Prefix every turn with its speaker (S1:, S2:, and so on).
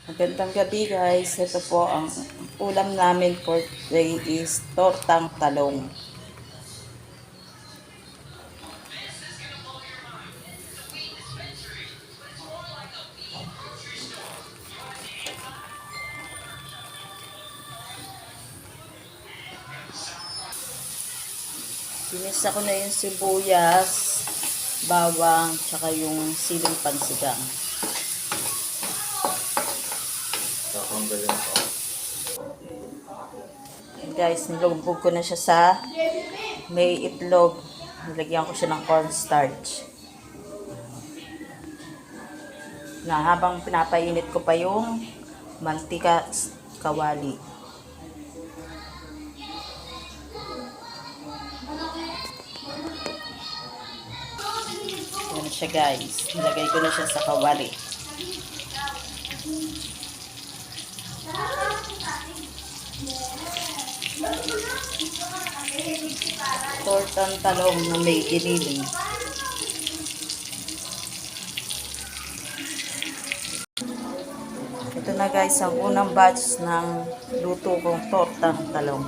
S1: Magandang gabi guys. Ito po ang ulam namin for today is tortang talong. Sinisa ko na yung sibuyas, bawang, tsaka yung siling pansigang. Guys, nilubog ko na siya sa may itlog. Nilagyan ko siya ng cornstarch. Na habang pinapainit ko pa yung mantika kawali. Yan siya guys. Nilagay ko na siya sa kawali. Tortang talong na may giniling. Ito na guys ang unang batch ng luto kong tortang talong.